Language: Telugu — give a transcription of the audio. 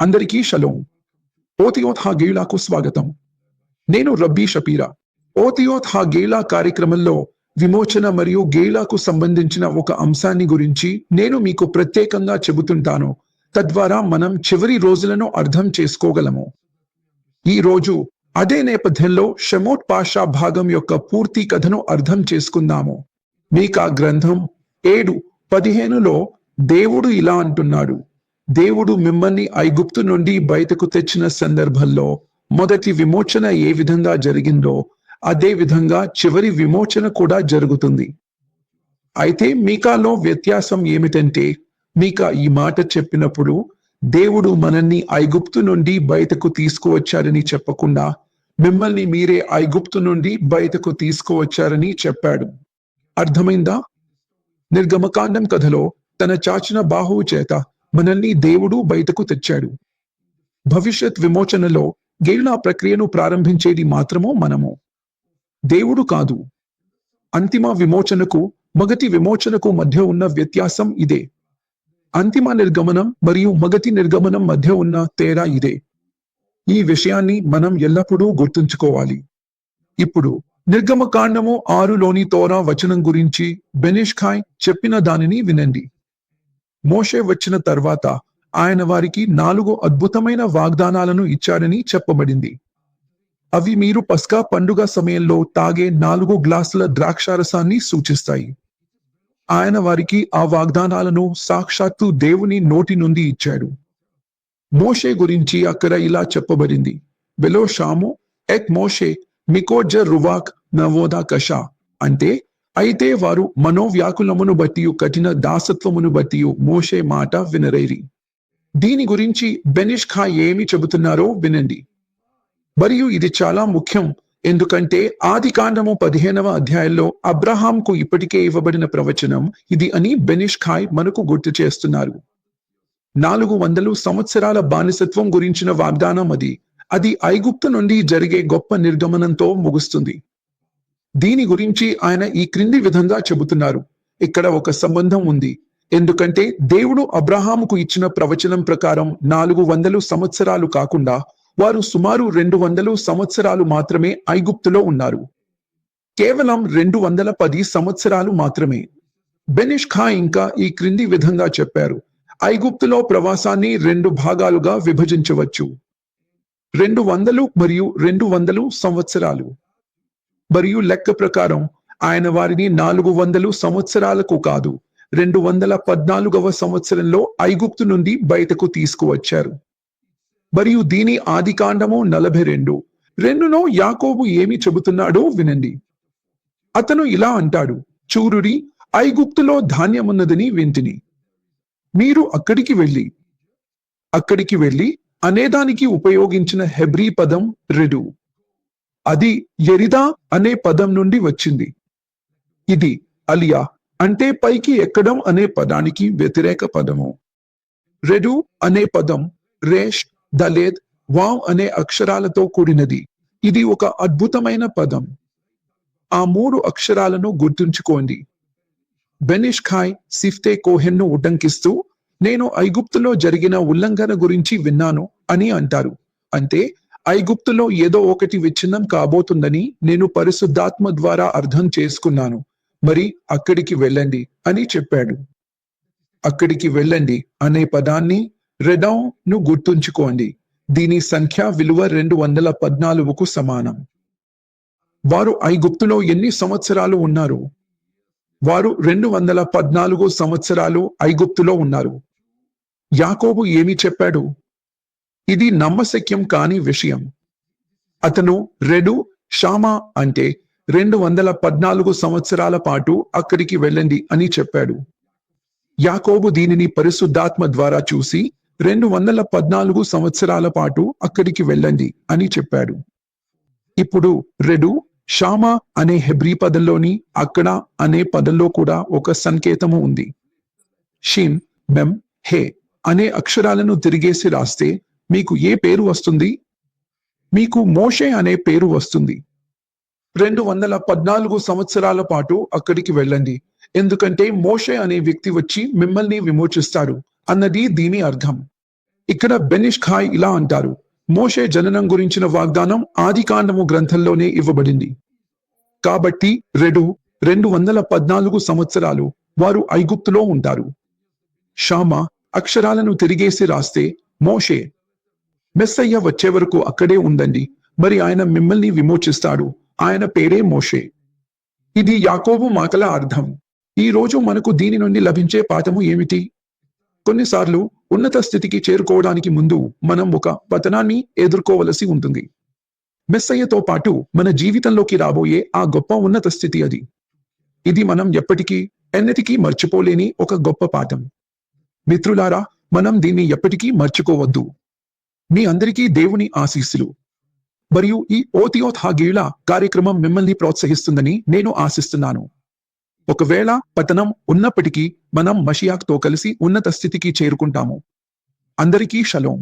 అందరికీ షలోం. ఓతియోత్ హాగేలాకు స్వాగతం. నేను రబ్బీ షపీరా. ఓతియోత్ హాగేలా కార్యక్రమంలో విమోచన మరియు గేలాకు సంబంధించిన ఒక అంశాన్ని గురించి నేను మీకు ప్రత్యేకంగా చెబుతుంటాను. తద్వారా మనం చివరి రోజులను అర్థం చేసుకోగలము. ఈ రోజు అదే నేపథ్యంలో షెమోట్ పాషా భాగం యొక్క పూర్తి కథను అర్థం చేసుకుందాము. మీకా గ్రంథం 7:15లో దేవుడు ఇలా అంటున్నాడు, దేవుడు మిమ్మల్ని ఐగుప్తు నుండి బయటకు తెచ్చిన సందర్భంలో మొదటి విమోచన ఏ విధంగా జరిగిందో అదే విధంగా చివరి విమోచన కూడా జరుగుతుంది. అయితే మీకాలో వ్యత్యాసం ఏమిటంటే, మీకా ఈ మాట చెప్పినప్పుడు దేవుడు మనల్ని ఐగుప్తు నుండి బయటకు తీసుకువచ్చారని చెప్పకుండా మిమ్మల్ని మీరే ఐగుప్తు నుండి బయటకు తీసుకువచ్చారని చెప్పాడు. అర్థమైందా? నిర్గమకాండం కథలో తన చాచిన బాహువు చేత మనల్ని దేవుడు బయటకు తెచ్చాడు. భవిష్యత్ విమోచనలో గేలా ప్రక్రియను ప్రారంభించేది మాత్రము మనము, దేవుడు కాదు. అంతిమ విమోచనకు మొదటి విమోచనకు మధ్య ఉన్న వ్యత్యాసం ఇదే. అంతిమ నిర్గమనం మరియు మొదటి నిర్గమనం మధ్య ఉన్న తేడా ఇదే. ఈ విషయాన్ని మనం ఎల్లప్పుడూ గుర్తుంచుకోవాలి. ఇప్పుడు నిర్గమకాండము 6లోని తోరా వచనం గురించి బెనిష్ఖాయ్ చెప్పిన దానిని వినండి. మోషే వచ్చిన తర్వాత ఆయన వారికి 4 అద్భుతమైన వాగ్దానాలను ఇచ్చాడని చెప్పబడింది. అవి మీరు పస్కా పండుగ సమయంలో తాగే 4 గ్లాసుల ద్రాక్షారసాన్ని సూచిస్తాయి. ఆయన వారికి ఆ వాగ్దానాలను సాక్షాత్తు దేవుని నోటి నుండి ఇచ్చాడు. మోషే గురించి అక్కడ ఇలా చెప్పబడింది, బెలో షాము ఎక్ మోషే మికోజ రువాక్ నవోదా కషా, అంటే అయితే వారు మనోవ్యాకులమును బట్టి కఠిన దాసత్వమును బట్టి మోషే మాట వినరైరి. దీని గురించి బెనిష్ఖా ఏమి చెబుతున్నారో వినండి. మరియు ఇది చాలా ముఖ్యం, ఎందుకంటే ఆదికాండము 15వ అధ్యాయంలో అబ్రహాంకు ఇప్పటికే ఇవ్వబడిన ప్రవచనం ఇది అని బెనిష్ఖాయ్ మనకు గుర్తు చేస్తున్నారు. 400 సంవత్సరాల బానిసత్వం గురించిన వాగ్దానం అది ఐగుప్తు నుండి జరిగే గొప్ప నిర్గమనంతో ముగుస్తుంది. దీని గురించి ఆయన ఈ క్రింది విధంగా చెబుతున్నారు. ఇక్కడ ఒక సంబంధం ఉంది, ఎందుకంటే దేవుడు అబ్రహాముకు ఇచ్చిన ప్రవచనం ప్రకారం 400 సంవత్సరాలు కాకుండా వారు సుమారు 200 సంవత్సరాలు మాత్రమే ఐగుప్తులో ఉన్నారు. కేవలం 210 సంవత్సరాలు మాత్రమే. బెనిష్ఖా ఇంకా ఈ క్రింది విధంగా చెప్పారు, ఐగుప్తులో ప్రవాసాన్ని 2 భాగాలుగా విభజించవచ్చు. 200 మరియు 200 సంవత్సరాలు. మరియు లెక్క ప్రకారం ఆయన వారిని 400 సంవత్సరాలకు కాదు, 214వ సంవత్సరంలో ఐగుప్తు నుండి బయటకు తీసుకువచ్చారు. మరియు దీని ఆదికాండము 42:2లో యాకోబు ఏమి చెబుతున్నాడో వినండి. అతను ఇలా అంటాడు, చూరుడి, ఐగుప్తులో ధాన్యమున్నదని వింటిని. మీరు అక్కడికి వెళ్ళి అనేదానికి ఉపయోగించిన హెబ్రీ పదం రెడు. అది ఎరిదా అనే పదం నుండి వచ్చింది. ఇది అలియా అంటే పైకి ఎక్కడం అనే పదానికి వ్యతిరేక పదము. రెడు అనే పదం రేష్, దలేద్, వావ్ అనే అక్షరాలతో కూడినది. ఇది ఒక అద్భుతమైన పదం. ఆ 3 అక్షరాలను గుర్తుంచుకోండి. బెనిష్ఖాయ్ సిఫ్తే కోహెన్ను ఉటంకిస్తూ నేను ఐగుప్తులో జరిగిన ఉల్లంఘన గురించి విన్నాను అని అంటారు. అంటే ఐగుప్తులో ఏదో ఒకటి విచ్ఛిన్నం కాబోతుందని నేను పరిశుద్ధాత్మ ద్వారా అర్థం చేసుకున్నాను. మరి అక్కడికి వెళ్ళండి అని చెప్పాడు. అక్కడికి వెళ్ళండి అనే పదాన్ని రెడౌను గుర్తుంచుకోండి. దీని సంఖ్యా విలువ 214కు సమానం. వారు ఐగుప్తులో ఎన్ని సంవత్సరాలు ఉన్నారు? వారు 214 సంవత్సరాలు ఐగుప్తులో ఉన్నారు. యాకోబు ఏమి చెప్పాడు? ఇది నమ్మశక్యం కాని విషయం. అతను రెడు షామా అంటే 214 సంవత్సరాల పాటు అక్కడికి వెళ్ళండి అని చెప్పాడు. యాకోబు దీనిని పరిశుద్ధాత్మ ద్వారా చూసి 214 సంవత్సరాల పాటు అక్కడికి వెళ్ళండి అని చెప్పాడు. ఇప్పుడు రెడు షామా అనే హెబ్రీ పదంలోని అక్కడ అనే పదంలో కూడా ఒక సంకేతము ఉంది. షిన్, మెమ్, హే అనే అక్షరాలను తిరిగేసి రాస్తే మీకు ఏ పేరు వస్తుంది? మీకు మోషే అనే పేరు వస్తుంది. 214 సంవత్సరాల పాటు అక్కడికి వెళ్ళండి, ఎందుకంటే మోషే అనే వ్యక్తి వచ్చి మిమ్మల్ని విమోచిస్తాడు అన్నది దీని అర్థం. ఇక్కడ బెనిష్ఖాయ్ ఇలా అంటారు, మోషే జననం గురించిన వాగ్దానం ఆదికాండము గ్రంథంలోనే ఇవ్వబడింది. కాబట్టి 214 సంవత్సరాలు వారు ఐగుప్తులో ఉంటారు. షామా అక్షరాలను తిరిగేసి రాస్తే మోషే. మెస్సయ్య వచ్చే వరకు అక్కడే ఉండండి, మరి ఆయన మిమ్మల్ని విమోచిస్తాడు. ఆయన పేరే మోషే. ఇది యాకోబు మాటల అర్థం. ఈ రోజు మనకు దీని నుండి లభించే పాఠము ఏమిటి? కొన్నిసార్లు ఉన్నత స్థితికి చేరుకోవడానికి ముందు మనం ఒక పతనాన్ని ఎదుర్కోవలసి ఉంటుంది. మెస్సయ్యతో పాటు మన జీవితంలోకి రాబోయే ఆ గొప్ప ఉన్నత స్థితి అది. ఇది మనం ఎన్నటికీ మర్చిపోలేని ఒక గొప్ప పాఠం. మిత్రులారా, మనం దీన్ని ఎప్పటికీ మర్చిపోవద్దు. మీ అందరికీ దేవుని ఆశీస్సులు. మరియు ఈ ఓతియోత్ హాగీలా కార్యక్రమం మిమ్మల్ని ప్రోత్సహిస్తుందని నేను ఆశిస్తున్నాను. ఒకవేళ పతనం ఉన్నప్పటికీ మనం మషియాక్తో కలిసి ఉన్నత స్థితికి చేరుకుంటాము. అందరికీ షలోం.